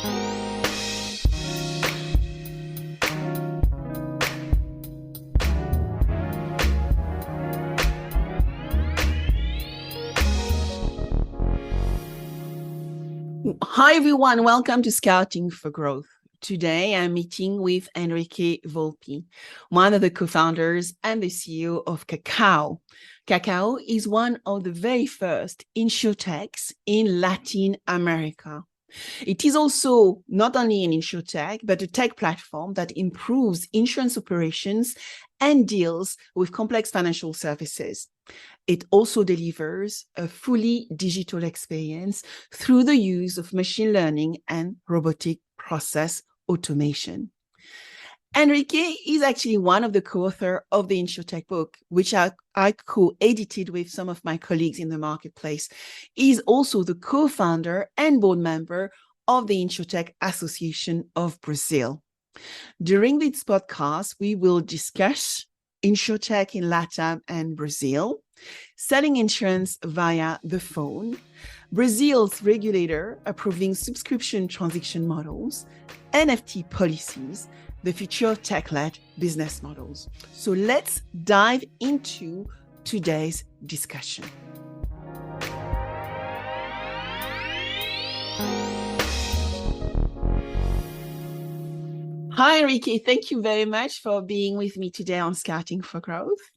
Hi, everyone. Welcome to Scouting for Growth. Today, I'm meeting with Henrique Volpi, one of the co-founders and the CEO of Kakau. Kakau is one of the very first InsurTechs in Latin America. It is also not only an InsurTech, but a tech platform that improves insurance operations and deals with complex financial services. It also delivers a fully digital experience through the use of machine learning and robotic process automation. Henrique is actually one of the co-authors of the InsurTech book, which I co-edited with some of my colleagues in the marketplace. He is also the co-founder and board member of the InsurTech Association of Brazil. During this podcast, we will discuss InsurTech in Latam and Brazil, selling insurance via the phone, Brazil's regulator approving subscription transaction models, NFT policies, the future of tech-led business models. So let's dive into today's discussion. Hi, Henrique. Thank you very much for being with me today on Scouting for Growth.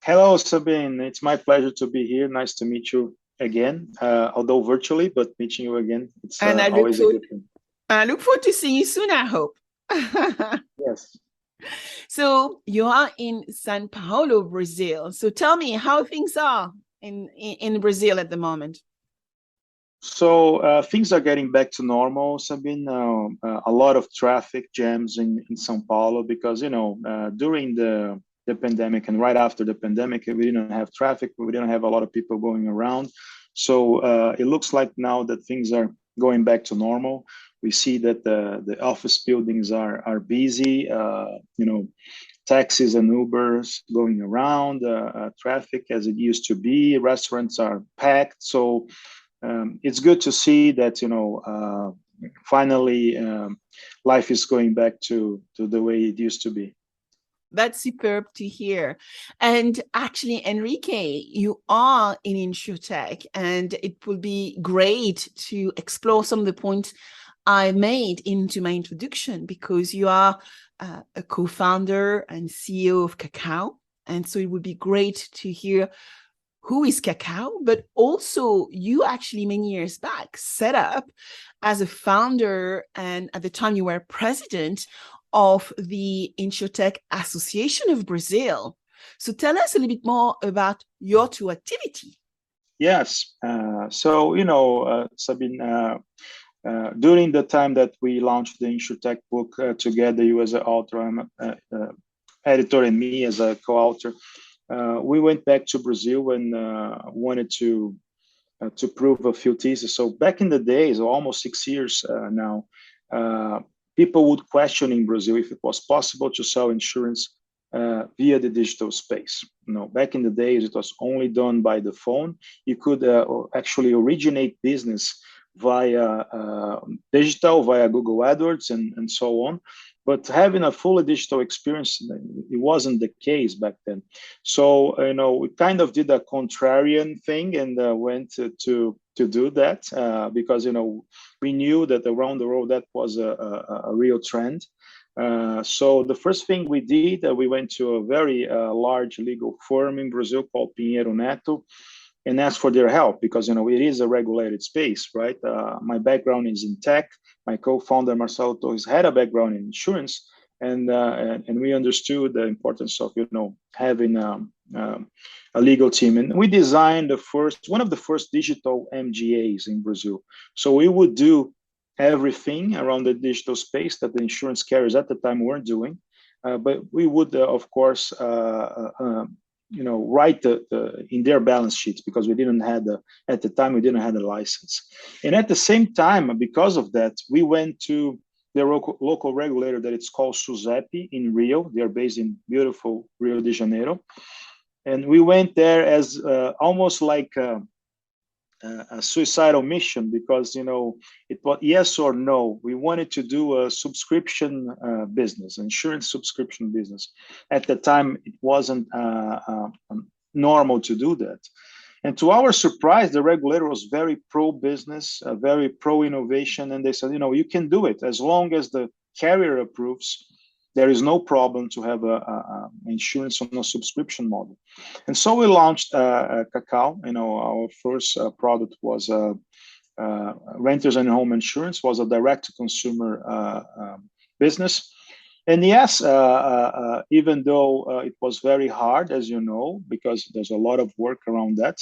Hello, Sabine. It's my pleasure to be here. Nice to meet you again, although virtually, but meeting you again, it's always a good thing. I look forward to seeing you soon, I hope. Yes. So you are in São Paulo, Brazil. So tell me how things are in Brazil at the moment. So things are getting back to normal, Sabine. A lot of traffic jams in São Paulo because, during the pandemic and right after the pandemic, we didn't have traffic, we didn't have a lot of people going around. So it looks like now that things are going back to normal. We see that the office buildings are busy, taxis and Ubers going around, traffic as it used to be, restaurants are packed. So it's good to see that, finally life is going back to the way it used to be. That's superb to hear. And actually, Henrique, you are in InsurTech, and it will be great to explore some of the points I made into my introduction, because you are a co-founder and CEO of Kakau. And so it would be great to hear who is Kakau, but also you actually many years back set up as a founder, and at the time you were president of the InsurTech Association of Brazil. So tell us a little bit more about your two activity. Yes. Sabine, during the time that we launched the InsurTech book together, you as an author, I'm editor, and me as a co-author, we went back to Brazil and wanted to prove a few theses. So back in the days, almost 6 years now, people would question in Brazil if it was possible to sell insurance via the digital space. Back in the days, it was only done by the phone. You could actually originate business via digital, via Google AdWords, and so on. But having a fully digital experience, it wasn't the case back then. So, we kind of did a contrarian thing and went to do that because, we knew that around the world that was a real trend. So the first thing we did, we went to a very large legal firm in Brazil called Pinheiro Neto and asked for their help because, it is a regulated space, right? My background is in tech. My co-founder, Marcelo Torres, had a background in insurance, and we understood the importance of, having a legal team. And we designed one of the first digital MGAs in Brazil. So we would do everything around the digital space that the insurance carriers at the time weren't doing, but we would, of course, write in their balance sheets because we didn't have at the time we didn't have a license. And at the same time, because of that, we went to the local regulator that it's called SUSEP in Rio. They're based in beautiful Rio de Janeiro. And we went there as almost like a suicidal mission, because it was yes or no. We wanted to do a subscription business, insurance subscription business. At the time, it wasn't normal to do that. And to our surprise, the regulator was very pro-business, very pro-innovation, and they said, you can do it as long as the carrier approves. There is no problem to have a insurance on a subscription model. And so we launched Kakau. Our first product was renters and home insurance, was a direct-to-consumer business. And yes, even though it was very hard, as you know, because there's a lot of work around that,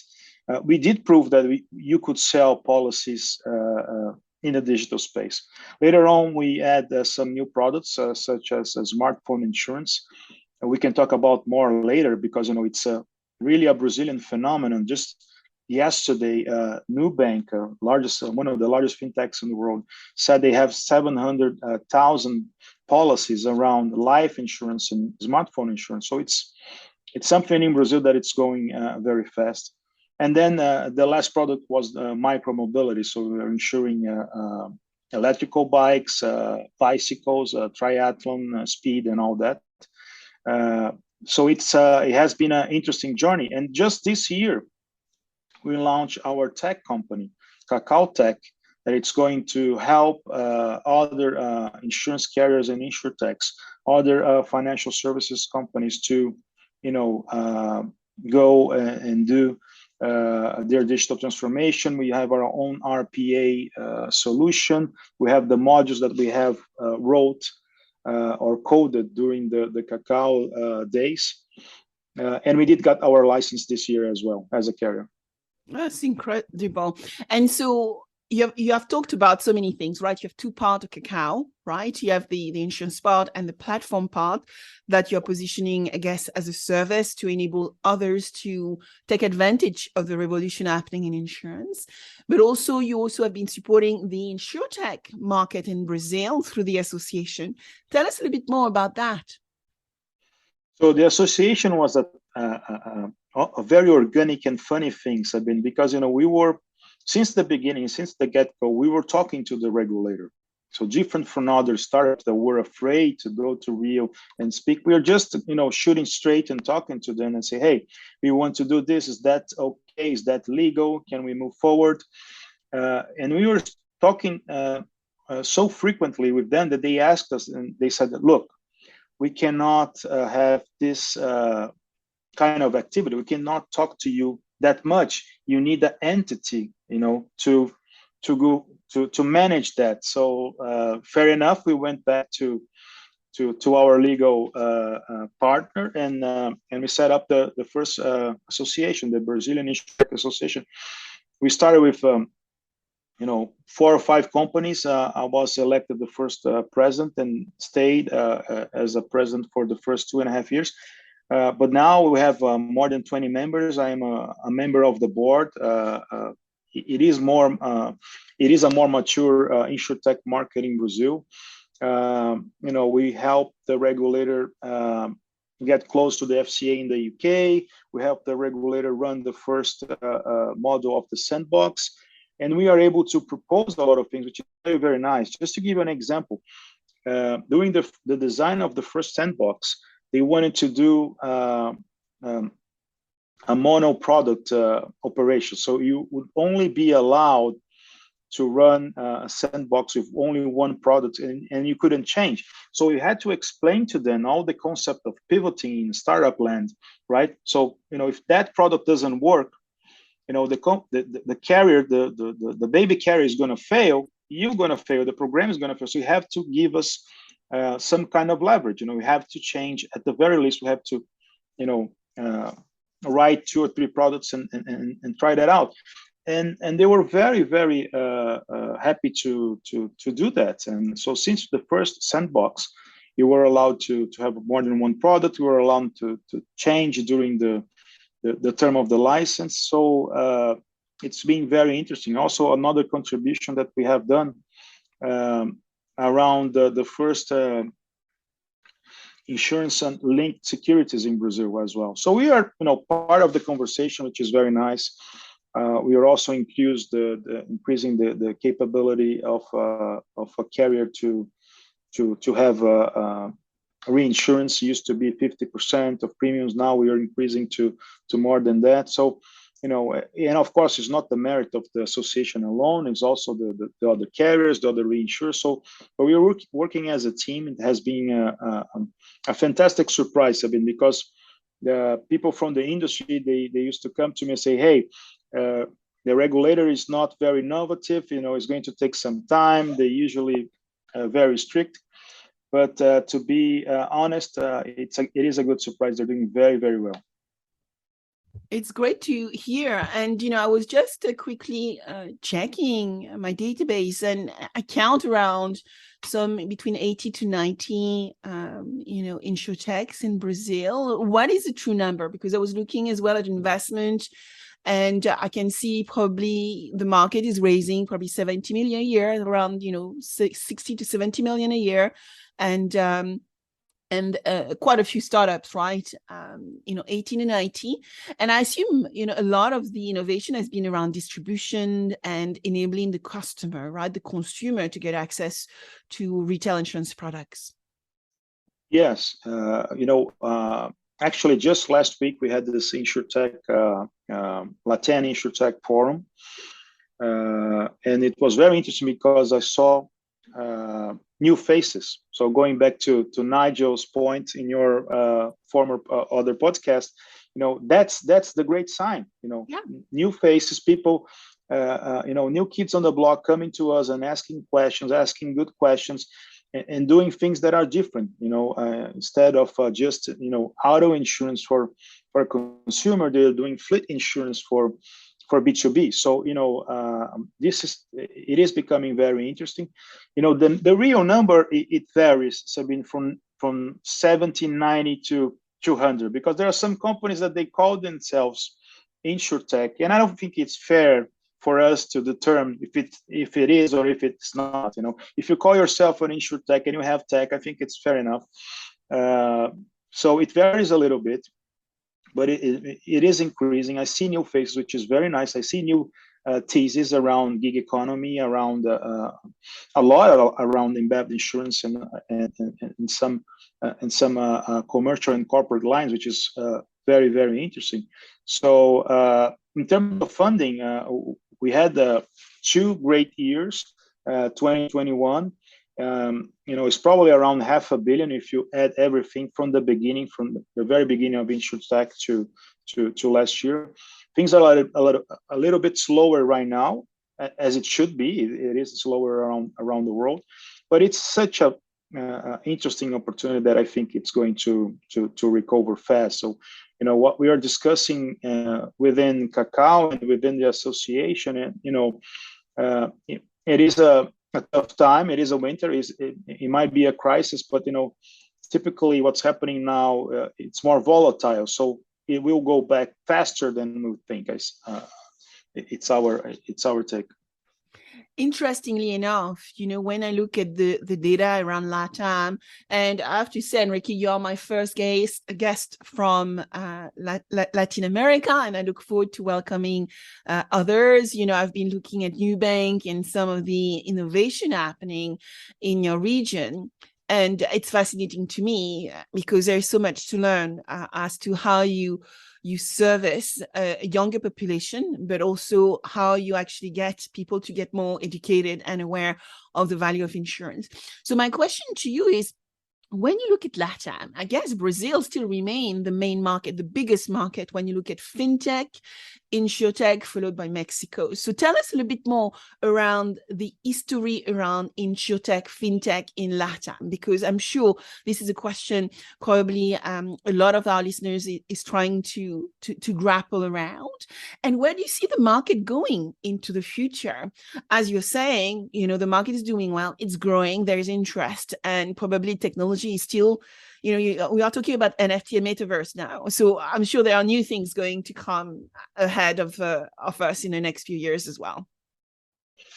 we did prove that you could sell policies in the digital space. Later on, we add some new products, such as smartphone insurance. We can talk about more later, because it's really a Brazilian phenomenon. Just yesterday, Nubank, one of the largest fintechs in the world, said they have 700,000 policies around life insurance and smartphone insurance. So it's something in Brazil that it's going very fast. And then the last product was micro mobility. So we are insuring electrical bikes, bicycles, triathlon, speed, and all that. So it has been an interesting journey. And just this year, we launched our tech company, Kakau Tech, that it's going to help other insurance carriers and InsurTechs, other financial services companies to, go and do their digital transformation. We have our own RPA solution. We have the modules that we have wrote or coded during the Kakau days. And we did get our license this year as well as a carrier. That's incredible. And so you have talked about so many things, right? You have two parts of Kakau, right? You have the insurance part and the platform part that you're positioning, I guess, as a service to enable others to take advantage of the revolution happening in insurance. But also, you also have been supporting the InsurTech market in Brazil through the association. Tell us a little bit more about that. So the association was a very organic and funny thing, Sabine, because we were, since the beginning, since the get-go, we were talking to the regulator. So different from other startups that were afraid to go to Rio and speak. We are just, shooting straight and talking to them and say, hey, we want to do this. Is that okay? Is that legal? Can we move forward? And we were talking so frequently with them that they asked us, and they said, look, we cannot have this kind of activity. We cannot talk to you that much. You need an entity, to manage that. So fair enough. We went back to our legal partner, and we set up the first association, the Brazilian InsurTech Association. We started with 4 or 5 companies. I was elected the first president and stayed as a president for the first 2.5 years. But now we have more than 20 members. I am a member of the board. It is a more mature InsurTech market in Brazil. We help the regulator get close to the FCA in the UK. We help the regulator run the first model of the sandbox. And we are able to propose a lot of things, which is very, very nice. Just to give you an example, during the design of the first sandbox, they wanted to do a mono product operation. So you would only be allowed to run a sandbox with only one product, and you couldn't change. So we had to explain to them all the concept of pivoting in startup land, right? So, if that product doesn't work, the carrier, the baby carrier is going to fail, you're going to fail, the program is going to fail. So you have to give us some kind of leverage. We have to change. At the very least, we have to, write 2 or 3 products and try that out. And they were very, very happy to do that. And so since the first sandbox, you were allowed to have more than one product. You were allowed to change during the term of the license. So it's been very interesting. Also, another contribution that we have done around the first insurance and linked securities in Brazil as well. So we are, part of the conversation, which is very nice. We are also increasing the capability of a carrier to have reinsurance. Used to be 50% of premiums. Now we are increasing to more than that. So, and of course, it's not the merit of the association alone. It's also the other carriers, the other reinsurers. So, but we are working as a team. It has been a fantastic surprise, because the people from the industry, they used to come to me and say, hey, the regulator is not very innovative. It's going to take some time. They usually very strict. But to be honest, it is a good surprise. They're doing very, very well. It's great to hear. And, I was just quickly checking my database, and I count around between 80 to 90, InsurTechs in Brazil. What is the true number? Because I was looking as well at investment, and I can see probably the market is raising probably 70 million a year, around, 60 to 70 million a year. And quite a few startups, right? 18 and 90. And I assume, a lot of the innovation has been around distribution and enabling the customer, right? The consumer to get access to retail insurance products. Yes. Actually, just last week, we had this InsurTech, Latam InsurTech forum. And it was very interesting because I saw new faces. So going back to Nigel's point in your former other podcast, that's the great sign. Yeah. New faces, people, new kids on the block coming to us and asking questions, asking good questions, and doing things that are different. Instead of just auto insurance for a consumer, they're doing fleet insurance for B2B. So, it is becoming very interesting. The real number, it varies, Sabine, from 70, 90 to 200, because there are some companies that they call themselves InsurTech, and I don't think it's fair for us to determine if it is or if it's not. If you call yourself an InsurTech and you have tech, I think it's fair enough. So it varies a little bit, but it is increasing. I see new faces, which is very nice. I see new theses around gig economy, around a lot around embedded insurance and some commercial and corporate lines, which is very, very interesting. So in terms of funding, we had 2 great years. 2021, it's probably around $500 million if you add everything from the beginning, from the very beginning of InsurTech to last year. Things are a little bit slower right now, as it should be. It is slower around the world, but it's such a interesting opportunity that I think it's going to recover fast. So, what we are discussing within Kakau and within the association, and it is a tough time. It is a winter. It might be a crisis, but typically what's happening now, it's more volatile. So it will go back faster than we think. It's our take. Interestingly enough, when I look at the data around Latam, and I have to say, Henrique, you are my first guest from Latin America, and I look forward to welcoming others. I've been looking at Nubank and some of the innovation happening in your region. And it's fascinating to me because there's so much to learn as to how you service a younger population, but also how you actually get people to get more educated and aware of the value of insurance. So my question to you is, when you look at Latam, I guess Brazil still remains the main market, the biggest market when you look at fintech, InsurTech, followed by Mexico. So tell us a little bit more around the history around InsurTech, fintech in Latam, because I'm sure this is a question probably a lot of our listeners is trying to grapple around. And where do you see the market going into the future? As you're saying, the market is doing well, it's growing, there's interest, and probably technology is still, we are talking about NFT and metaverse now. So I'm sure there are new things going to come ahead of us in the next few years as well.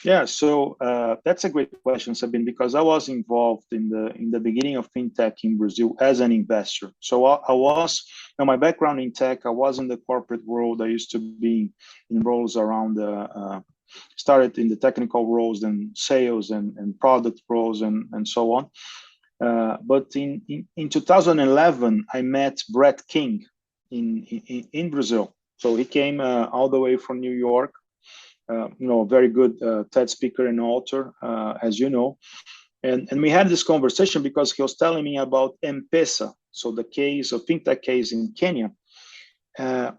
Yeah, so that's a great question, Sabine, because I was involved in the beginning of fintech in Brazil as an investor. So I was, my background in tech, I was in the corporate world. I used to be in roles around started in the technical roles, then sales and product roles and so on. But in 2011, I met Brett King in Brazil. So he came all the way from New York. A very good TED speaker and author, as you know. And we had this conversation because he was telling me about M-Pesa, so the case of fintech case in Kenya. And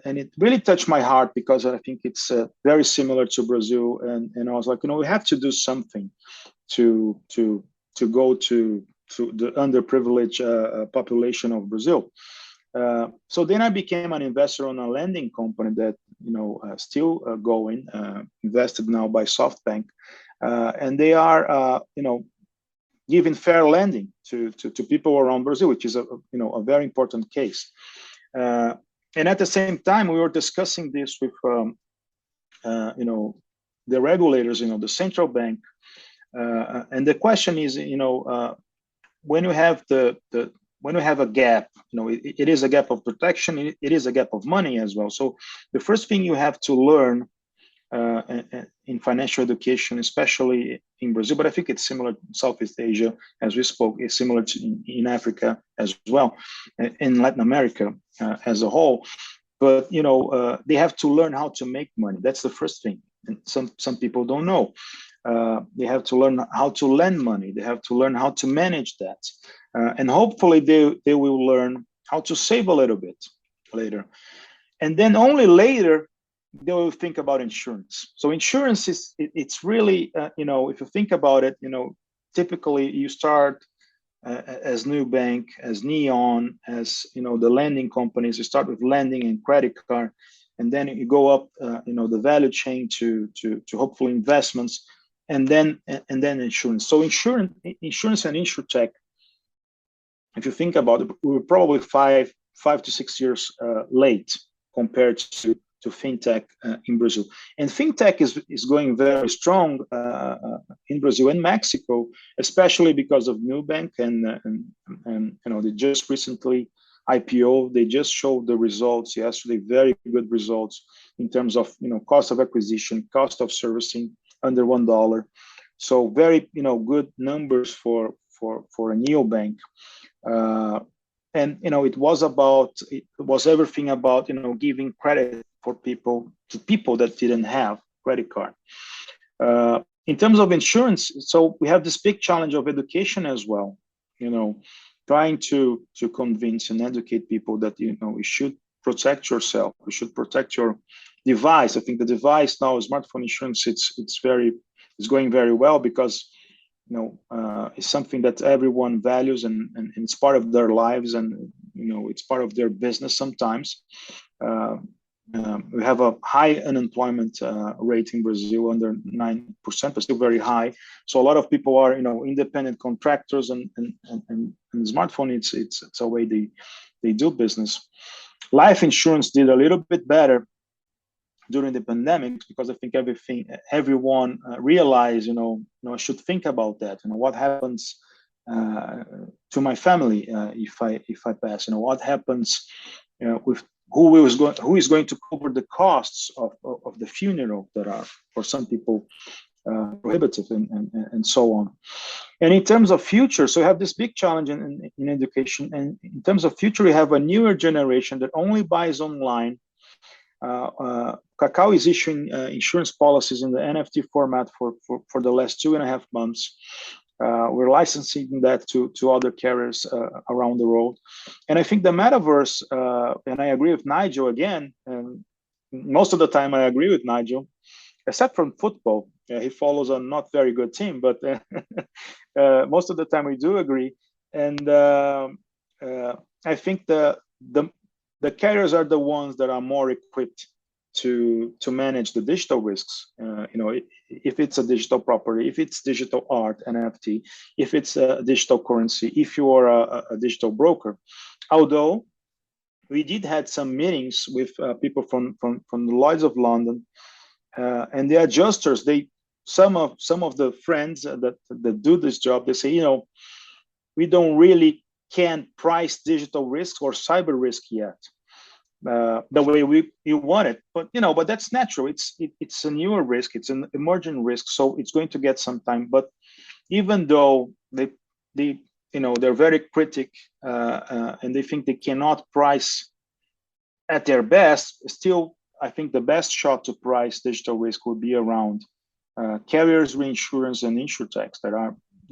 and it really touched my heart because I think it's very similar to Brazil. And I was like, we have to do something to go to the underprivileged population of Brazil. So then I became an investor on a lending company that still going, invested now by SoftBank, and they are giving fair lending to people around Brazil, which is a very important case. And at the same time, we were discussing this with the regulators, the central bank, and the question is, when you have when you have a gap, it is a gap of protection, it is a gap of money as well. So the first thing you have to learn in financial education, especially in Brazil, but I think it's similar in Southeast Asia, as we spoke, it's similar to in Africa as well, in Latin America as a whole. But they have to learn how to make money. That's the first thing, and some people don't know. They have to learn how to lend money. They have to learn how to manage that, and hopefully they will learn how to save a little bit later, and then only later they will think about insurance. So insurance it's really if you think about it, typically you start as Nubank, as Neon, as the lending companies. You start with lending and credit card, and then you go up the value chain to hopefully investments, and then insurance. So insurance and InsurTech, if you think about it, we were probably five to 6 years late compared to fintech in Brazil. And fintech is going very strong in Brazil and Mexico, especially because of Nubank and they just recently IPO. They just showed the results yesterday, very good results in terms of cost of acquisition, cost of servicing under $1. So very good numbers for a neobank. And it was everything about giving credit for people that didn't have credit card. In terms of insurance, so we have this big challenge of education as well. Trying to convince and educate people that you should protect yourself, you should protect your device. I think the device now, smartphone insurance, it's going very well because it's something that everyone values and it's part of their lives, and it's part of their business sometimes. We have a high unemployment rate in Brazil, under 9%, but still very high. So a lot of people are independent contractors, and smartphone it's a way they do business. Life insurance did a little bit better during the pandemic because I think everyone realized, I should think about that. What happens to my family if I pass? What happens with who is going to cover the costs of the funeral that are for some people prohibitive and so on. And in terms of future, so we have this big challenge in education. And in terms of future, we have a newer generation that only buys online. Kakau is issuing insurance policies in the NFT format for the last 2.5 months. We're licensing that to other carriers around the world. And I think the metaverse, and I agree with Nigel again, and most of the time I agree with Nigel, except from football. He follows a not very good team, but most of the time we do agree. And I think the carriers are the ones that are more equipped to manage the digital risks. If it's a digital property, if it's digital art, NFT, if it's a digital currency, if you are a digital broker. Although we did had some meetings with people from the Lloyd's of London And the adjusters, some of the friends that do this job, they say, we don't really can price digital risk or cyber risk yet the way you want it, but that's natural. It's a newer risk, it's an emerging risk, so it's going to get some time. But even though they're very critic and they think they cannot price at their best, still I think the best shot to price digital risk would be around carriers, reinsurance, and InsurTechs that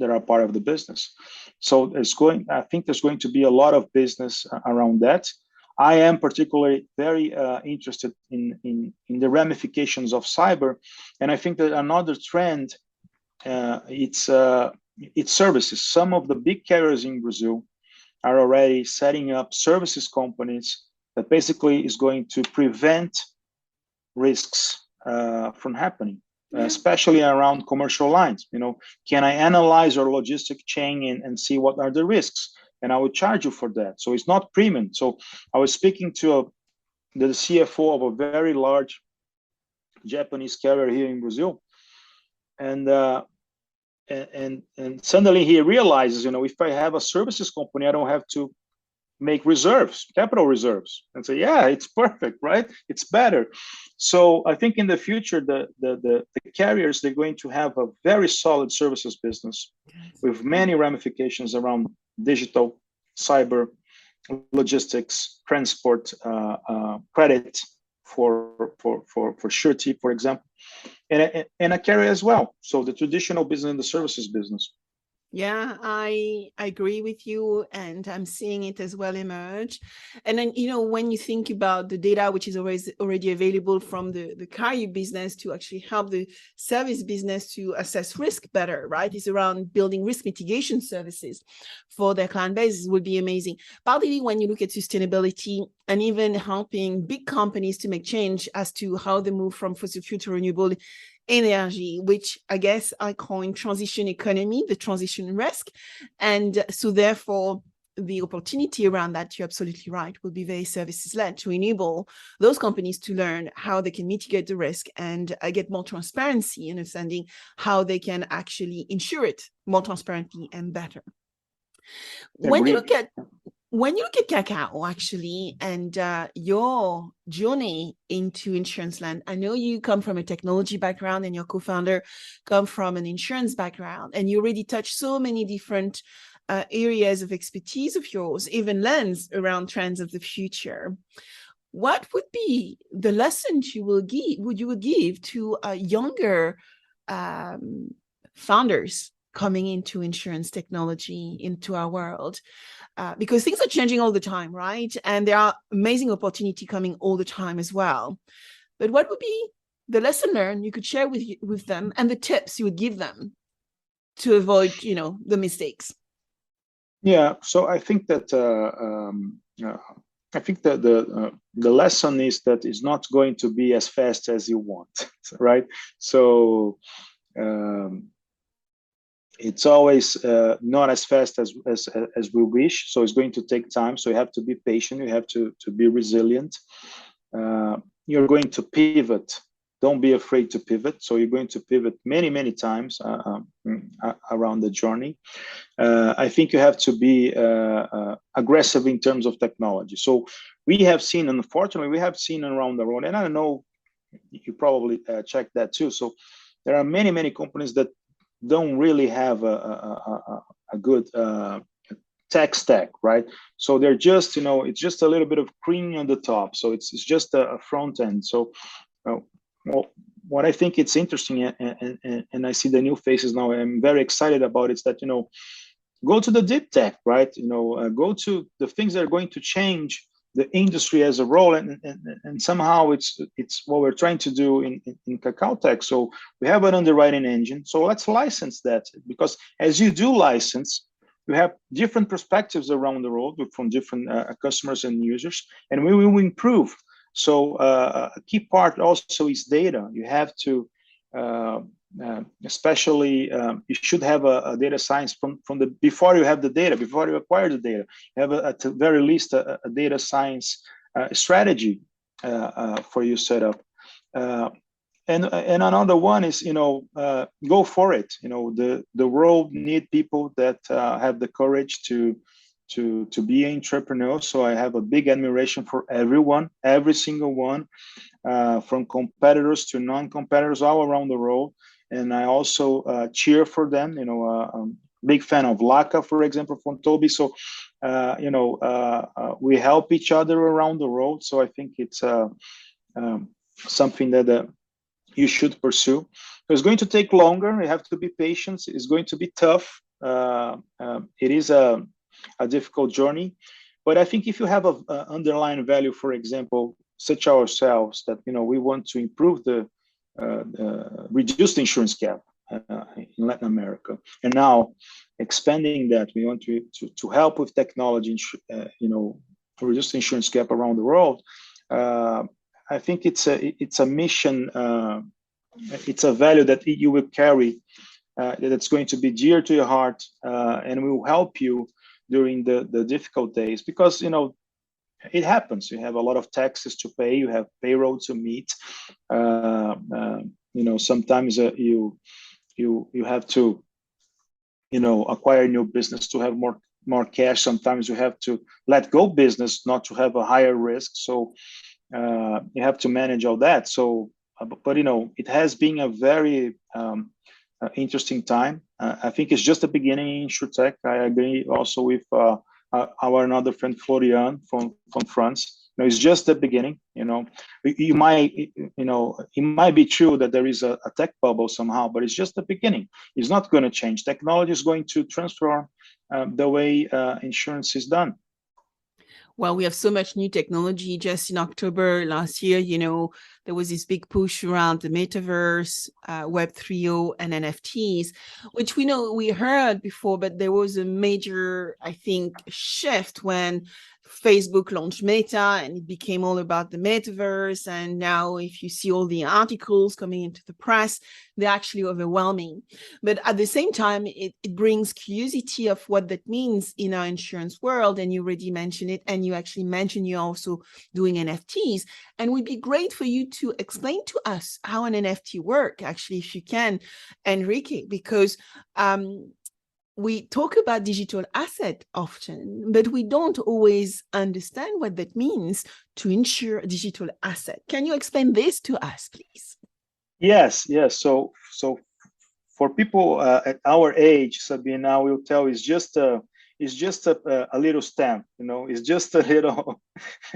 are part of the business. So I think there's going to be a lot of business around that. I am particularly very interested in the ramifications of cyber, and I think that another trend it's services. Some of the big carriers in Brazil are already setting up services companies that basically is going to prevent risks from happening, especially around commercial lines. Can I analyze your logistic chain and see what are the risks? And I will charge you for that. So it's not premium. So I was speaking to the CFO of a very large Japanese carrier here in Brazil, and suddenly he realizes, if I have a services company, I don't have to make reserves, capital reserves, and say, yeah, it's perfect, right? It's better. So I think in the future, the carriers, they're going to have a very solid services business with many ramifications around digital, cyber, logistics, transport, credit for surety, for example, and a carrier as well. So the traditional business and the services business. Yeah, I agree with you, and I'm seeing it as well emerge. And then, when you think about the data, which is already available from the carrier business to actually help the service business to assess risk better, right? It's around building risk mitigation services for their client base. Would be amazing. Partly when you look at sustainability and even helping big companies to make change as to how they move from fossil fuel to renewable energy, which I guess I coin transition economy, the transition risk. And so therefore, the opportunity around that, you're absolutely right, will be very services-led to enable those companies to learn how they can mitigate the risk and get more transparency, understanding how they can actually insure it more transparently and better. When you look at Kakau, actually, and your journey into insurance land, I know you come from a technology background and your co-founder come from an insurance background, and you already touched so many different areas of expertise of yours, even lens around trends of the future. What would be the lessons you would give to younger founders coming into insurance technology into our world? Because things are changing all the time, right? And there are amazing opportunity coming all the time as well. But what would be the lesson learned you could share with them, and the tips you would give them to avoid, the mistakes? Yeah. So I think that the lesson is that it's not going to be as fast as you want, right? So it's always not as fast as we wish. So it's going to take time. So you have to be patient. You have to be resilient. You're going to pivot. Don't be afraid to pivot. So you're going to pivot many times around the journey. I think you have to be aggressive in terms of technology. So unfortunately, we have seen around the world, and I don't know, you probably checked that too. So there are many companies that don't really have a good tech stack, right? So they're just, it's just a little bit of cream on the top. So it's just a front end. So what I think it's interesting, and I see the new faces now, I'm very excited about, is that, go to the deep tech, right? Go to the things that are going to change the industry as a whole, and somehow it's what we're trying to do in Kakau Tech. So we have an underwriting engine, so let's license that, because as you do license, you have different perspectives around the world from different customers and users, and we will improve. So a key part also is data. You have to especially you should have a data science from the before you have the data, before you acquire the data. You have at the very least a data science strategy for your setup. and another one is, go for it. The world need people that have the courage to be an entrepreneur. So I have a big admiration for everyone, every single one, from competitors to non-competitors all around the world. And I also cheer for them. I'm big fan of Laka, for example, from Toby. So we help each other around the world. So I think it's something that you should pursue. It's going to take longer. You have to be patient. It's going to be tough. It is a difficult journey, but I think if you have a underlying value, for example, such ourselves, that we want to improve the reduce the insurance gap in Latin America, and now expanding that, we want to help with technology, to reduce the insurance gap around the world. I think it's a mission. It's a value that you will carry, that's going to be dear to your heart, and will help you during the difficult days, because it happens. You have a lot of taxes to pay. You have payroll to meet. Sometimes you have to acquire new business to have more cash. Sometimes you have to let go business not to have a higher risk. So you have to manage all that. So, but it has been a very interesting time. I think it's just the beginning in InsurTech. I agree also with our another friend Florian from France. It's just the beginning. You might, it might be true that there is a tech bubble somehow, but it's just the beginning. It's not going to change. Technology is going to transform the way insurance is done. Well, we have so much new technology. Just in October last year, there was this big push around the metaverse, Web 3.0 and NFTs, which we heard before, but there was a major, I think, shift when Facebook launched Meta and it became all about the metaverse. And now if you see all the articles coming into the press, they're actually overwhelming. But at the same time, it brings curiosity of what that means in our insurance world. And you already mentioned it. And you actually mentioned you're also doing NFTs. And it would be great for you to explain to us how an NFT works, actually, if you can, Henrique, because we talk about digital asset often, but we don't always understand what that means to insure a digital asset. Can you explain this to us, please? Yes. So for people at our age, Sabine, I will tell, it's just a little stamp. It's just a little.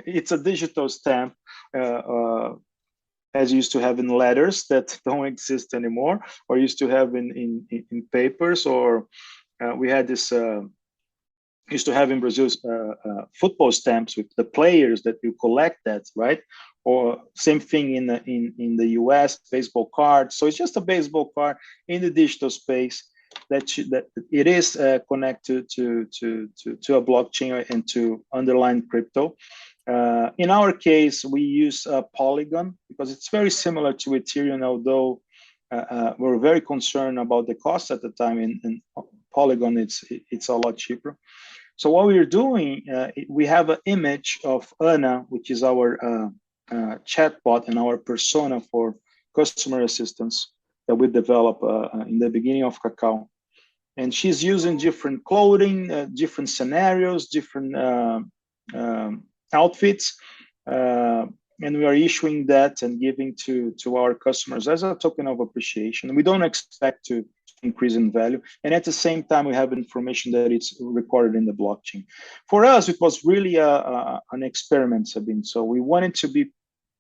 It's a digital stamp, as you used to have in letters that don't exist anymore, or used to have in papers, or we had this used to have in Brazil football stamps with the players that you collect that, right? Or same thing in the US, baseball cards. So it's just a baseball card in the digital space that it is connected to a blockchain and to underlying crypto. In our case, we use Polygon because it's very similar to Ethereum, although we're very concerned about the cost at the time. And Polygon, it's a lot cheaper. So what we're doing, we have an image of Anna, which is our chatbot and our persona for customer assistance that we developed in the beginning of Kakau. And she's using different clothing, different scenarios, different outfits, and we are issuing that and giving to our customers as a token of appreciation. We don't expect to increase in value, and at the same time, we have information that it's recorded in the blockchain. For us, it was really an experiment, Sabine. So we wanted to be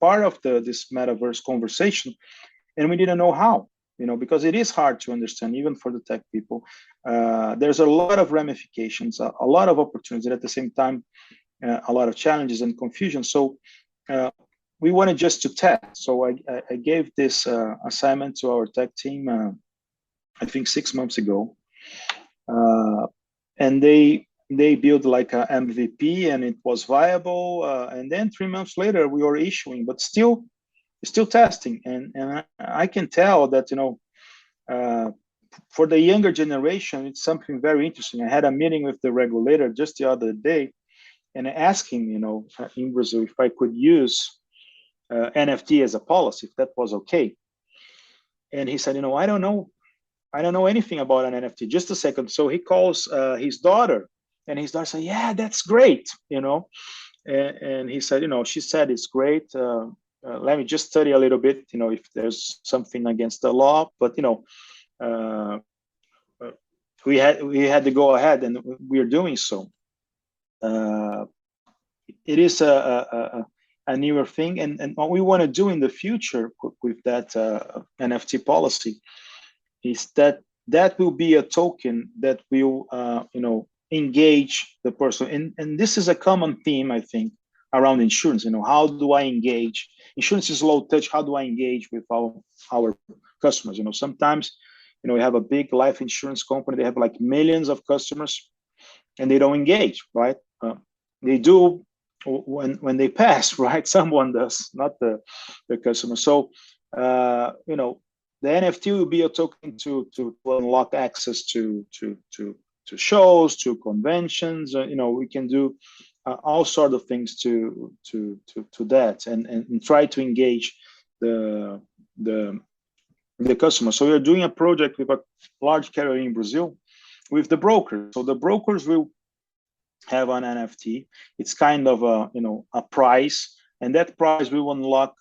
part of this metaverse conversation, and we didn't know how. Because it is hard to understand, even for the tech people. There's a lot of ramifications, a lot of opportunities, and at the same time, a lot of challenges and confusion. So we wanted just to test. So I gave this assignment to our tech team, I think 6 months ago, and they built like a MVP, and it was viable. And then 3 months later, we were issuing, but still testing. And I can tell that for the younger generation, it's something very interesting. I had a meeting with the regulator just the other day, and I asked him, in Brazil, if I could use NFT as a policy, if that was okay. And he said, I don't know anything about an NFT. Just a second. So he calls his daughter, and his daughter said, yeah, that's great, and he said, she said it's great. Let me just study a little bit, if there's something against the law, but uh, we had to go ahead, and we're doing so. It is a newer thing, and what we want to do in the future with that NFT policy is that will be a token that will engage the person, and this is a common theme, I think, around insurance. How do I engage? Insurance is low touch. How do I engage with our customers? Sometimes we have a big life insurance company, they have like millions of customers, and they don't engage, right? They do when they pass, right? Someone does, not the customer. So the NFT will be a token to unlock access to shows, to conventions. We can do all sort of things to that, and try to engage the customer. So we're doing a project with a large carrier in Brazil with the brokers. So the brokers will have an NFT. It's kind of a price, and that price will unlock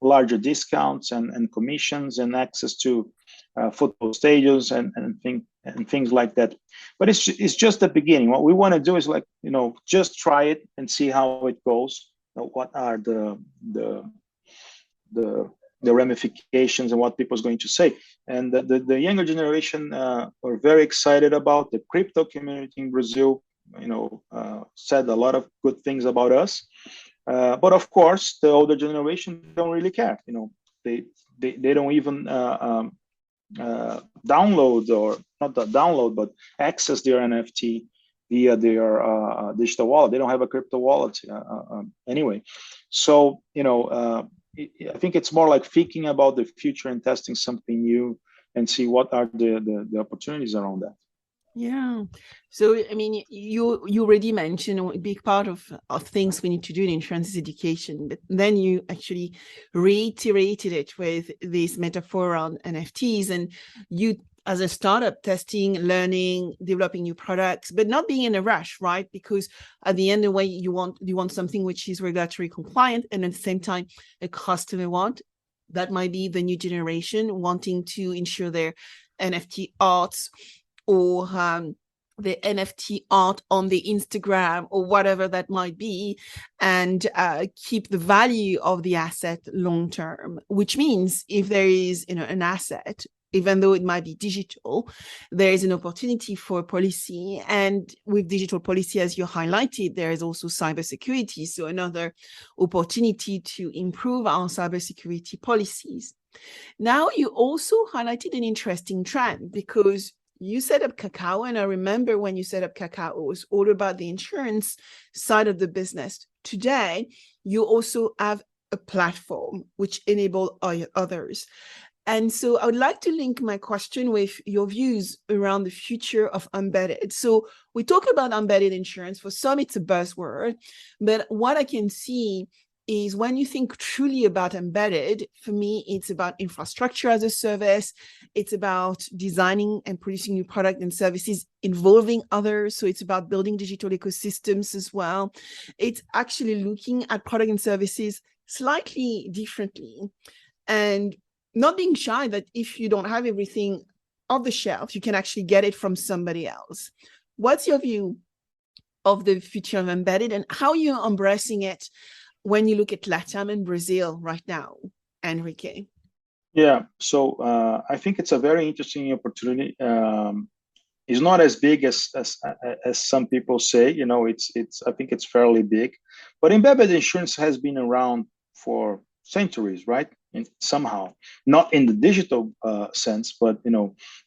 larger discounts and commissions and access to football stadiums and things like that. But it's just the beginning. What we want to do is just try it and see how it goes. What are the ramifications and what people's going to say. And the younger generation are very excited about the crypto community in Brazil. Said a lot of good things about us. But of course, the older generation don't really care. They don't even download, or not download, but access their NFT via their digital wallet. They don't have a crypto wallet anyway. So I think it's more like thinking about the future and testing something new and see what are the opportunities around that. Yeah. So, I mean, you already mentioned a big part of things we need to do in insurance is education, but then you actually reiterated it with this metaphor on NFTs, and you, as a startup, testing, learning, developing new products, but not being in a rush, right? Because at the end of the way, you want something which is regulatory compliant, and at the same time, a customer want. That might be the new generation wanting to ensure their NFT arts or the NFT art on the Instagram or whatever that might be, and keep the value of the asset long term, which means if there is an asset, even though it might be digital, there is an opportunity for policy. And with digital policy, as you highlighted, there is also cybersecurity. So another opportunity to improve our cybersecurity policies. Now, you also highlighted an interesting trend, because you set up Kakau, and I remember when you set up Kakau, it was all about the insurance side of the business. Today, you also have a platform which enables others. And so I would like to link my question with your views around the future of embedded. So we talk about embedded insurance. For some, it's a buzzword, but what I can see is when you think truly about embedded, for me, it's about infrastructure as a service. It's about designing and producing new products and services involving others. So it's about building digital ecosystems as well. It's actually looking at product and services slightly differently, and not being shy that if you don't have everything off the shelf, you can actually get it from somebody else. What's your view of the future of embedded, and how you're embracing it when you look at Latam and Brazil right now, Henrique? Yeah, so I think it's a very interesting opportunity. It's not as big as some people say. I think it's fairly big, but embedded insurance has been around for centuries, right? And somehow, not in the digital sense, but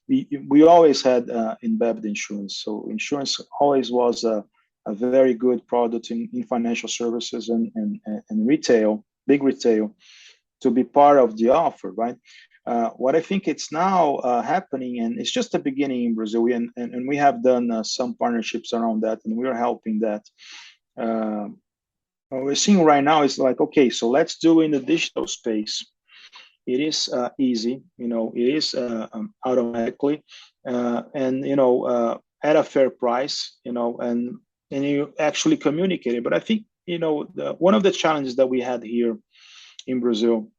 we always had embedded insurance. So insurance always was a very good product in financial services and retail, big retail, to be part of the offer, right? What I think it's now happening, and it's just the beginning in Brazil, and we have done some partnerships around that, and we're helping that. What we're seeing right now is like, okay, so let's do in the digital space. It is easy, it is automatically, and at a fair price, and you actually communicate it. But I think one of the challenges that we had here in Brazil,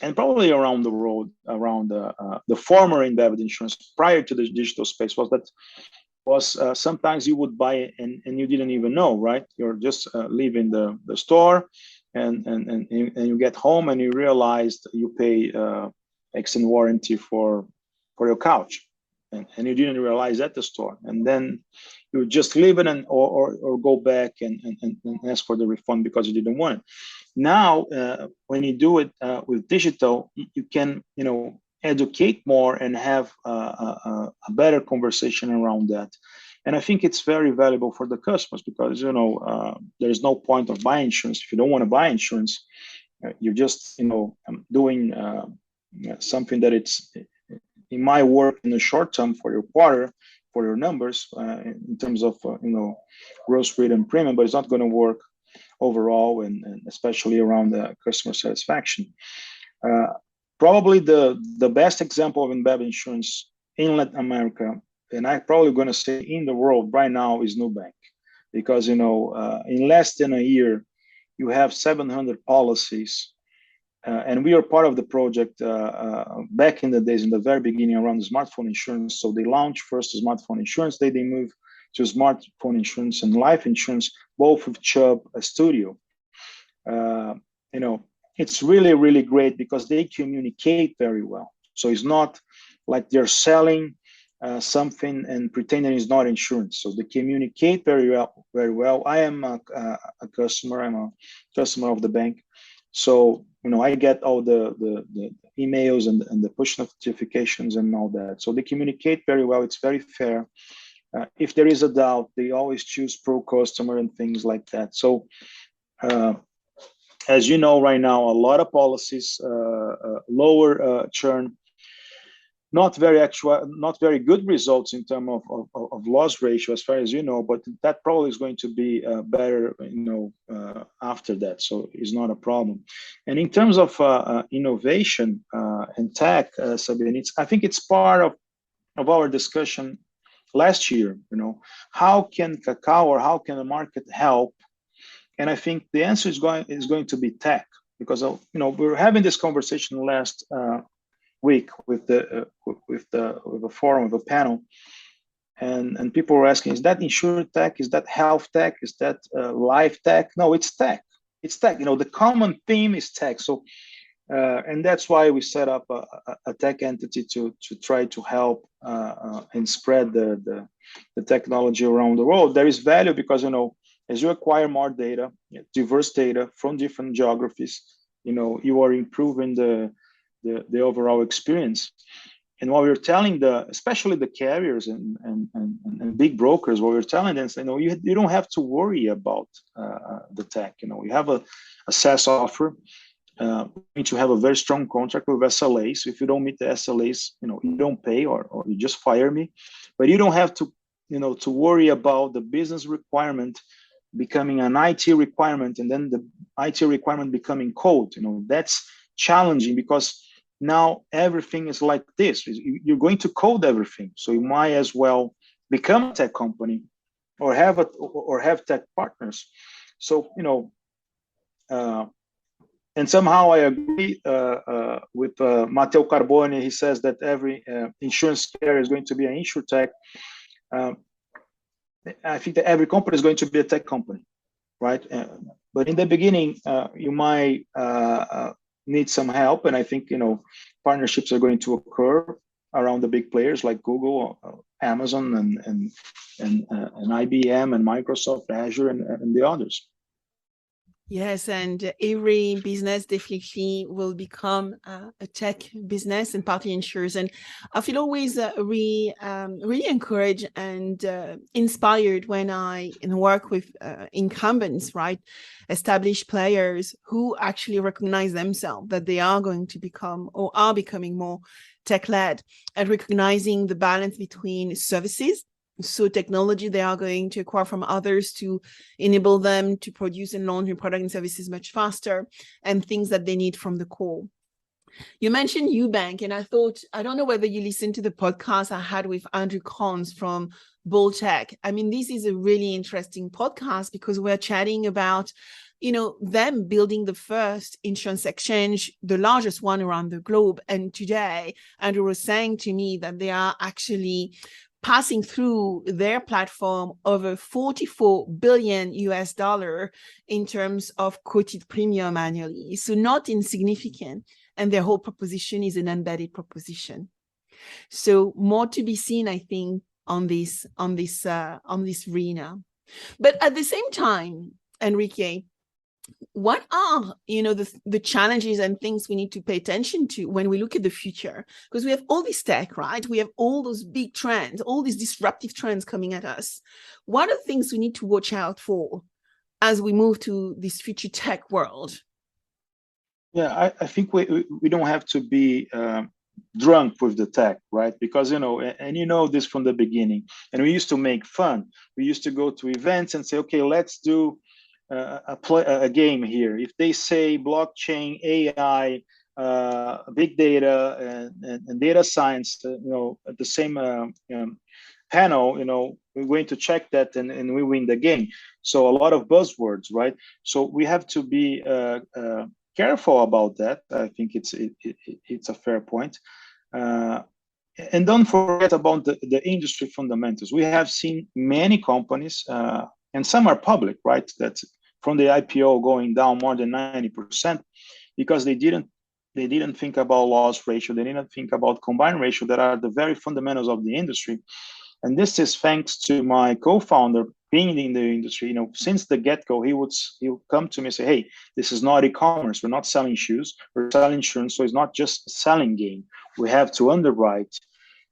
and probably around the world, around the former embedded insurance prior to the digital space, was sometimes you would buy it and you didn't even know, right? You're just leaving the store, and you get home and you realized you pay X in warranty for your couch, and you didn't realize at the store, and then you just leave it or go back and ask for the refund because you didn't want it. Now, when you do it with digital, you can educate more and have a better conversation around that. And I think it's very valuable for the customers because there's no point of buying insurance if you don't want to buy insurance. You're just doing something that it's in my work in the short term for your quarter, for your numbers in terms of gross written premium, but it's not going to work overall, and especially around the customer satisfaction. Probably the best example of embedded insurance in Latin America, and I'm probably going to say in the world right now, is Nubank, because in less than a year you have 700 policies, and we are part of the project back in the days, in the very beginning, around the smartphone insurance. So they launched first the smartphone insurance, they moved to smartphone insurance and life insurance, both with Chubb Studio. It's really, really great because they communicate very well. So it's not like they're selling something and pretending it's not insurance. So they communicate very well, very well. I am a customer. I'm a customer of the bank. So, I get all the emails and the push notifications and all that. So they communicate very well. It's very fair. If there is a doubt, they always choose pro customer and things like that. So, as you know, right now, a lot of policies, lower churn, not very good results in terms of loss ratio, as far as you know, but that probably is going to be better, after that. So it's not a problem. And in terms of innovation and tech, Sabine, I think it's part of our discussion last year. How can Kakau or how can the market help? And I think the answer is going to be tech, because we were having this conversation last week with a forum, with a panel, and people were asking, is that InsurTech? Is that health tech? Is that life tech? No, it's tech. It's tech. The common theme is tech. So, and that's why we set up a tech entity to try to help and spread the technology around the world. There is value because as you acquire more data, diverse data from different geographies, you are improving the overall experience. And what we're telling especially the carriers and big brokers, what we're telling them is, you don't have to worry about the tech. We have a SaaS offer. You need to have a very strong contract with SLAs. If you don't meet the SLAs, you don't pay or you just fire me. But you don't have to, to worry about the business requirement becoming an IT requirement, and then the IT requirement becoming code. That's challenging because now everything is like this. You're going to code everything, so you might as well become a tech company or have tech partners. So and somehow I agree with Matteo Carboni. He says that every insurance carrier is going to be an InsurTech. I think that every company is going to be a tech company, right? But in the beginning, you might need some help, and I think partnerships are going to occur around the big players like Google, Amazon, and IBM, and Microsoft, Azure, and the others. Yes, and every business definitely will become a tech business, and partly insurers. And I feel always really encouraged and inspired when I work with incumbents, right? Established players who actually recognize themselves that they are going to become or are becoming more tech-led, and recognizing the balance between services. So technology they are going to acquire from others to enable them to produce and launch new products and services much faster, and things that they need from the core. You mentioned Eubank, and I thought, I don't know whether you listened to the podcast I had with Andrew Collins from Bulltech. I mean, this is a really interesting podcast because we're chatting about, them building the first insurance exchange, the largest one around the globe. And today, Andrew was saying to me that they are actually passing through their platform over $44 billion in terms of quoted premium annually. So not insignificant. And their whole proposition is an embedded proposition. So more to be seen, I think, on this arena. But at the same time, Henrique, what are the challenges and things we need to pay attention to when we look at the future? Because we have all this tech, right? We have all those big trends, all these disruptive trends coming at us. What are things we need to watch out for as we move to this future tech world? Yeah, I think we don't have to be drunk with the tech, right? Because this from the beginning, and we used to make fun. We used to go to events and say, okay, let's do a game here. If they say blockchain, AI, big data, and data science, at the same panel, we're going to check that and we win the game. So a lot of buzzwords, right? So we have to be careful about that. I think it's a fair point. And don't forget about the industry fundamentals. We have seen many companies, and some are public, right? That's from the IPO going down more than 90% because they didn't think about loss ratio. They didn't think about combined ratio that are the very fundamentals of the industry. And this is thanks to my co-founder being in the industry. Since the get-go, he'll come to me and say, hey, this is not e-commerce. We're not selling shoes. We're selling insurance. So it's not just a selling game. We have to underwrite.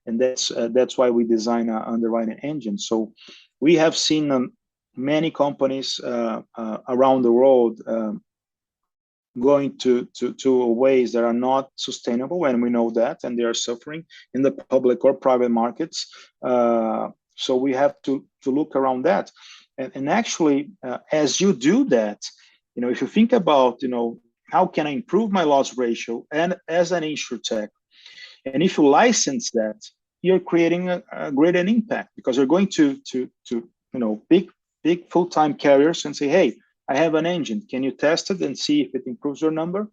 And that's why we design an underwriting engine. So we have seen many companies around the world going to ways that are not sustainable, and we know that, and they are suffering in the public or private markets. So we have to look around that. And actually, as you do that, if you think about, how can I improve my loss ratio and as an InsurTech, and if you license that, you're creating a greater impact because you're going to big full-time carriers and say, hey, I have an engine. Can you test it and see if it improves your number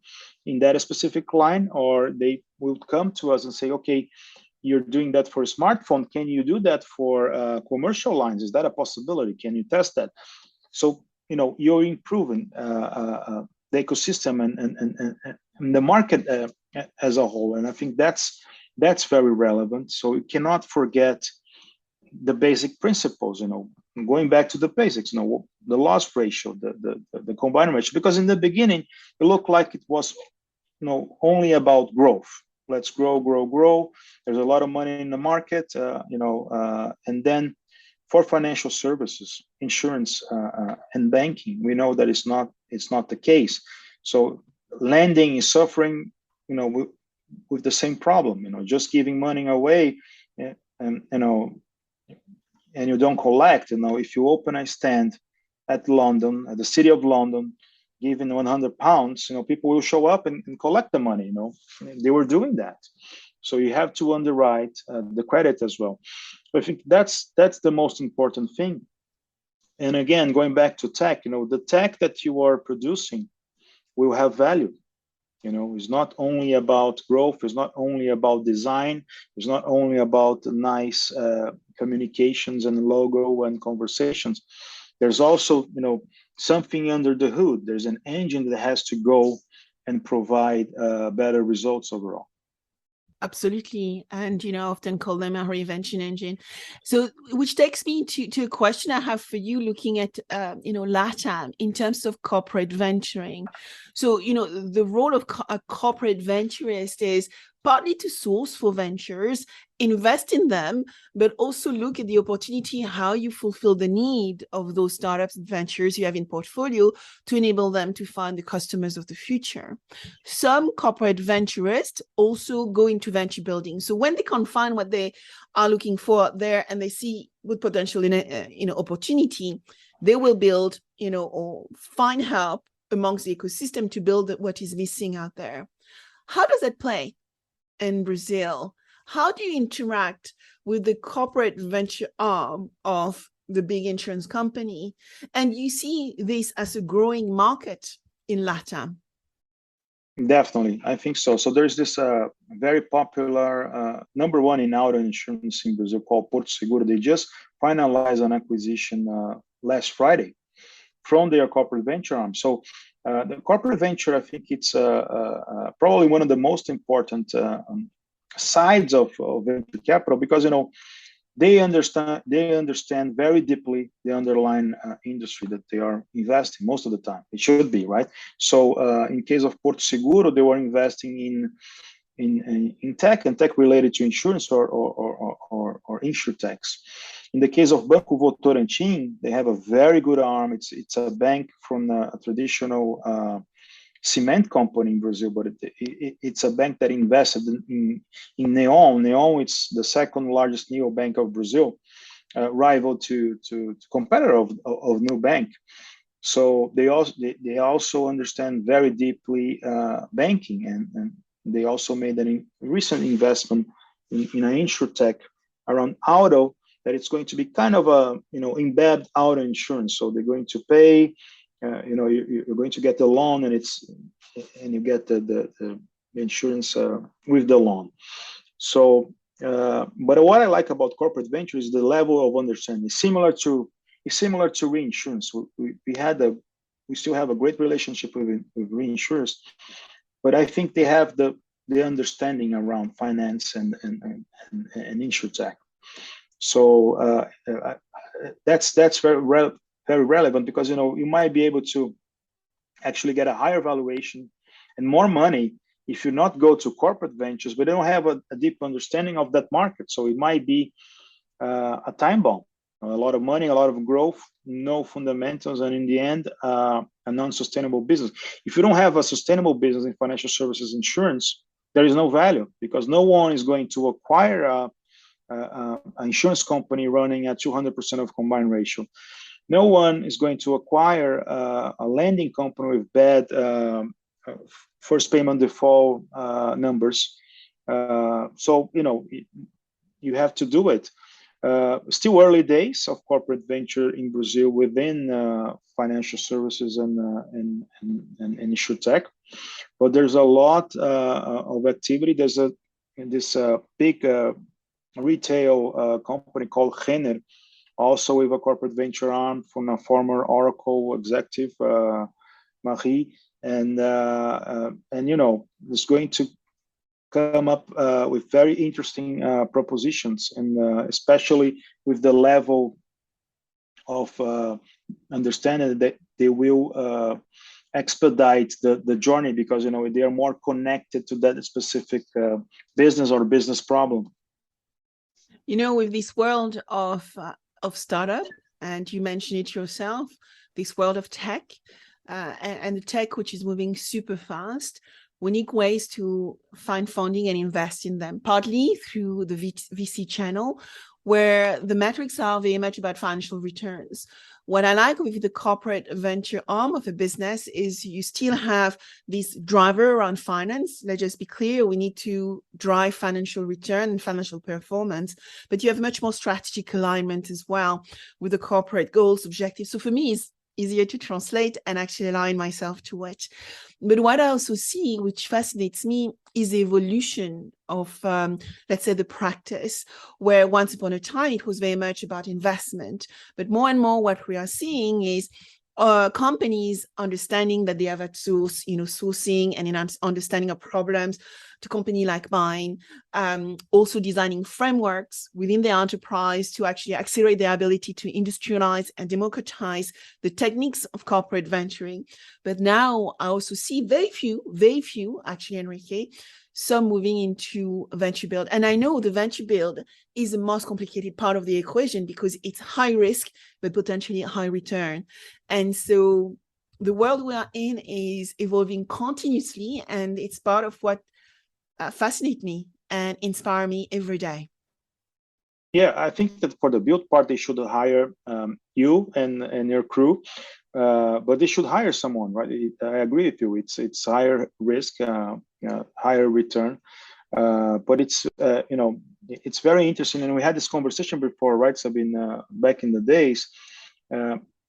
in that specific line? Or they will come to us and say, okay, you're doing that for a smartphone. Can you do that for commercial lines? Is that a possibility? Can you test that? So, you're improving the ecosystem and the market as a whole. And I think that's very relevant. So you cannot forget the basic principles, going back to the basics, the loss ratio, the combined ratio, because in the beginning, it looked like it was, only about growth. Let's grow. There's a lot of money in the market, and then for financial services, insurance, and banking, we know that it's not the case. So lending is suffering, with the same problem, just giving money away, and you don't collect. If you open a stand at the city of London, giving £100, people will show up and collect the money. They were doing that. So you have to underwrite the credit as well. So I think that's the most important thing. And again, going back to tech, the tech that you are producing will have value. It's not only about growth. It's not only about design. It's not only about nice communications and logo and conversations. There's also, something under the hood. There's an engine that has to go and provide better results overall. Absolutely. And, I often call them a reinvention engine. So, which takes me to a question I have for you looking at, Latam in terms of corporate venturing. So, the role of a corporate venturist is partly to source for ventures, invest in them, but also look at the opportunity, how you fulfill the need of those startups and ventures you have in portfolio to enable them to find the customers of the future. Some corporate venturists also go into venture building. So when they can't find what they are looking for there and they see good potential in opportunity, they will build, or find help amongst the ecosystem to build what is missing out there. How does it play in Brazil? How do you interact with the corporate venture arm of the big insurance company? And you see this as a growing market in Latam? Definitely, I think so. So there's this very popular number one in auto insurance in Brazil called Porto Seguro. They just finalized an acquisition last Friday from their corporate venture arm. So the corporate venture, I think it's probably one of the most important sides of venture capital, because they understand very deeply the underlying industry that they are investing most of the time. It should be, right? So in case of Porto Seguro, they were investing in tech and tech related to insurance or InsurTechs. In the case of Banco Votorantim, they have a very good arm. It's a bank from a traditional cement company in Brazil, but it's a bank that invested in Neon. Neon, it's the second largest neobank of Brazil, rival to competitor of Nubank. So they also understand very deeply banking, and they also made a recent investment in an InsurTech around auto, that it's going to be kind of a embedded auto insurance. So they're going to pay. You're going to get the loan, and you get the insurance with the loan. So, but what I like about corporate venture is the level of understanding. It's similar to reinsurance. We still have a great relationship with reinsurers, but I think they have the understanding around finance and InsurTech. So that's very relevant, because you might be able to actually get a higher valuation and more money if you not go to corporate ventures, but they don't have a deep understanding of that market. So it might be a time bomb, a lot of money, a lot of growth, no fundamentals, and in the end, a non-sustainable business. If you don't have a sustainable business in financial services insurance, there is no value, because no one is going to acquire an insurance company running at 200% of combined ratio. No one is going to acquire a lending company with bad first payment default numbers. So you have to do it. Still early days of corporate venture in Brazil within financial services and InsurTech, but there's a lot of activity. There's this big retail company called Renner, also with a corporate venture arm from a former Oracle executive, Marie, and it's going to come up with very interesting propositions, and especially with the level of understanding that they will expedite the journey, because they are more connected to that specific business or business problem. With this world of startup, and you mentioned it yourself, this world of tech, and the tech which is moving super fast, we need ways to find funding and invest in them, partly through the VC channel, where the metrics are very much about financial returns. What I like with the corporate venture arm of a business is you still have this driver around finance. Let's just be clear, we need to drive financial return and financial performance, but you have much more strategic alignment as well with the corporate goals, objectives. So for me, it's easier to translate and actually align myself to it. But what I also see, which fascinates me, is the evolution of, let's say, the practice, where once upon a time, it was very much about investment. But more and more what we are seeing is companies understanding that they have outsourced, sourcing and understanding of problems to company like mine, also designing frameworks within the enterprise to actually accelerate their ability to industrialize and democratize the techniques of corporate venturing. But now I also see very few, actually, Henrique, some moving into venture build. And I know the venture build is the most complicated part of the equation because it's high risk, but potentially high return. And so the world we are in is evolving continuously, and it's part of what fascinates me and inspire me every day. Yeah, I think that for the build part, they should hire you and your crew, but they should hire someone, right? I agree with you. It's higher risk. higher return. But it's it's very interesting, and we had this conversation before, right, Sabine? Back in the days,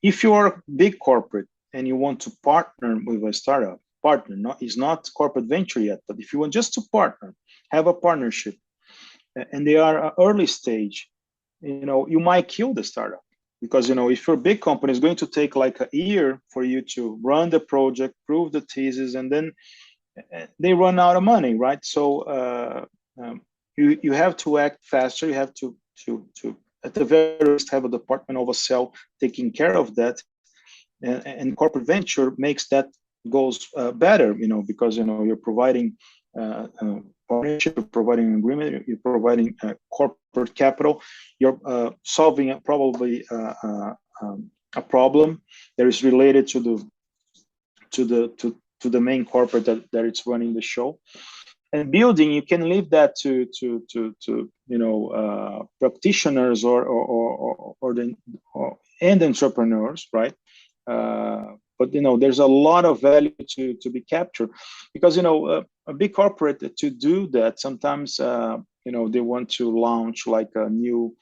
if you are a big corporate and you want to partner with a startup, is not corporate venture yet, but if you want just to partner, have a partnership, and they are early stage, you might kill the startup, because if you're a big company, it's going to take like a year for you to run the project, prove the thesis, and then they run out of money, right? So you have to act faster. You have to at the very least have a department of a cell taking care of that, and corporate venture makes that goes better, because you're providing partnership, you're providing agreement, you're providing corporate capital, you're solving probably a problem that is related to the main corporate that it's running the show. And building, you can leave that to practitioners or end entrepreneurs, right? But there's a lot of value to be captured, because a big corporate, to do that, sometimes they want to launch like a new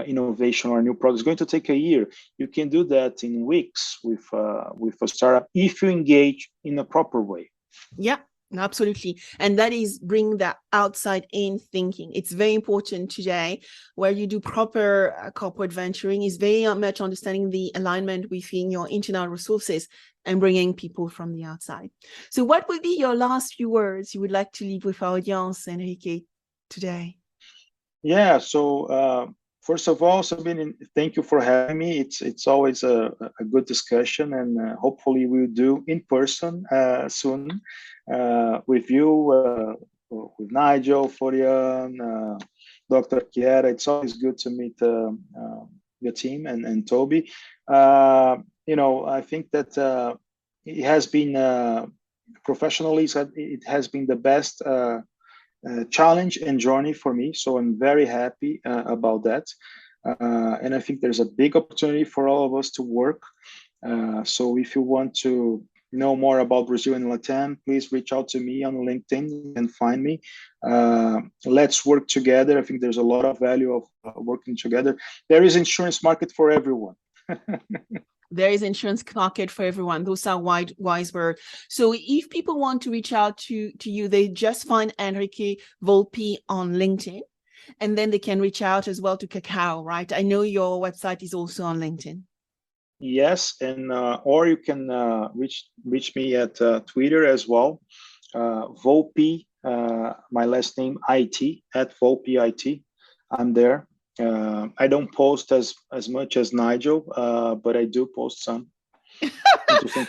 innovation or a new product. It's going to take a year. You can do that in weeks with a startup if you engage in a proper way. Yeah. Absolutely. And that is bring that outside in thinking. It's very important today where you do proper corporate venturing is very much understanding the alignment within your internal resources and bringing people from the outside. So what would be your last few words you would like to leave with our audience, Henrique, today? Yeah. So first of all, Sabine, thank you for having me. It's always a good discussion, and hopefully we'll do in person soon with you, with Nigel, Florian, Dr. Chiara. It's always good to meet your team and Toby. I think that it has been professionally, it has been the best challenge and journey for me, so I'm very happy about that, and I think there's a big opportunity for all of us to work. So if you want to know more about Brazil and Latam, please reach out to me on LinkedIn. You can find me. Let's work together. I think there's a lot of value of working together. There is insurance market for everyone. There is insurance market for everyone. Those are wise words. So if people want to reach out to you, they just find Henrique Volpi on LinkedIn, and then they can reach out as well to Kakau, right? I know your website is also on LinkedIn. Yes, and or you can reach me at Twitter as well. Volpi, my last name, IT, at Volpi IT. I'm there. I don't post as much as Nigel, but I do post some.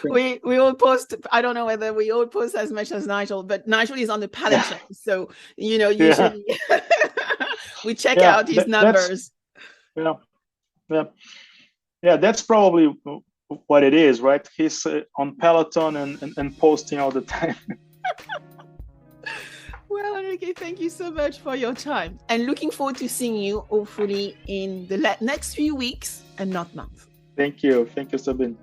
we all post. I don't know whether we all post as much as Nigel, but Nigel is on the pallet chain, so usually we check out his numbers. Yeah, that's probably what it is, right? He's on Peloton and posting all the time. Well, Henrique, thank you so much for your time, and looking forward to seeing you hopefully in the next few weeks and not months. Thank you, Sabine.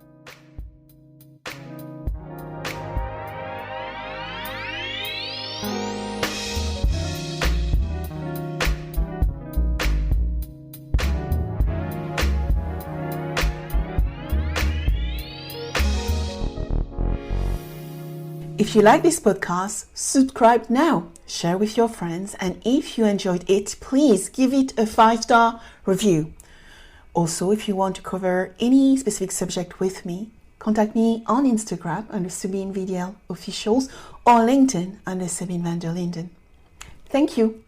If you like this podcast, subscribe now, share with your friends, and if you enjoyed it, please give it a 5-star review. Also, if you want to cover any specific subject with me, contact me on Instagram under Sabine VdL Officials or LinkedIn under Sabine VdL. Thank you.